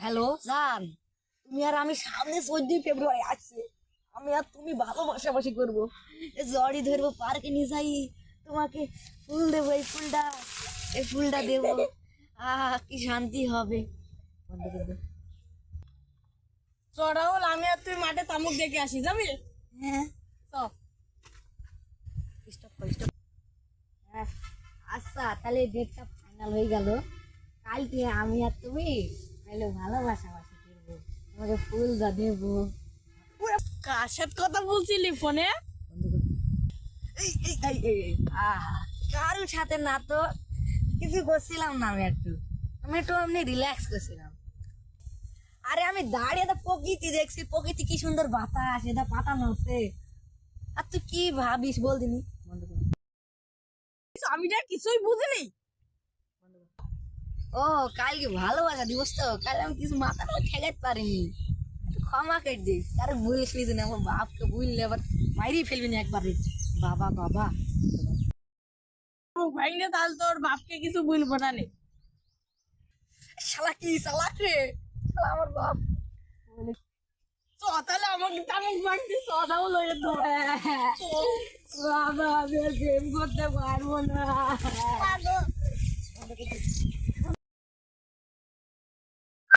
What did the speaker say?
Hello জান, তুমি আর আমি সামনে 14 ফেব্রুয়ারি আসছে। আমি আর তুমি ভালোবাসাবাসি করবো, জড়ি ধরবো, পার্কে নিয়ে যাই, তোমাকে ফুল দেবো, এই ফুলটা দেবো। কি শান্তি হবে। বন্ধ করে দে। রাহুল, আমি আর তুই মাঠে তামুক দেখে আসি, যাবি? হ্যাঁ, চ। স্টপ কর, স্টপ। হ্যাঁ, আচ্ছা তাহলে ডেটটা ফাইনাল হয়ে গেল। কালকে আমি আর তুমি তাহলে ভালোবাসাবাসি করবো, তোমাকে ফুলটা দেবো। কার সাথে কথা বলছিলি ফোনে? বন্ধ করে দে। কারোর সাথে না তো, কিছু করছিলাম না, আমি একটু এমনি রিল্যাক্স করছিলাম। আরে আমি দাঁড়িয়ে তো প্রকৃতি দেখছি, প্রকৃতি কি সুন্দর বাতাস, এটা পাতা নড়ছে। আর তুই কি ভাবিস বল দিনি। বন্ধ কর, আমি যা কিছুই বুঝিনি। বন্ধ কর। ও, কালকে ভালোবাসা দিবস তো, কাল আমি কিছু মাথা ঠেকাতে পারিনি, একটু ক্ষমা করে দিস। আরে বুঝিস না, আমার বাপকে বুঝলে আবার মাইরি ফেলবি না একবারে। বাবা বাবা। ভাই না, তাহলে তোর বাপকে কিছু বলবো না নে। শালা কি চালাক রে, শালা আমার বাপ। চ, তাহলে আমাকে তামুক মারতে চ, রাহুল হয়ে তো। বাবা, আমি আর প্রেম করতে পারবো না।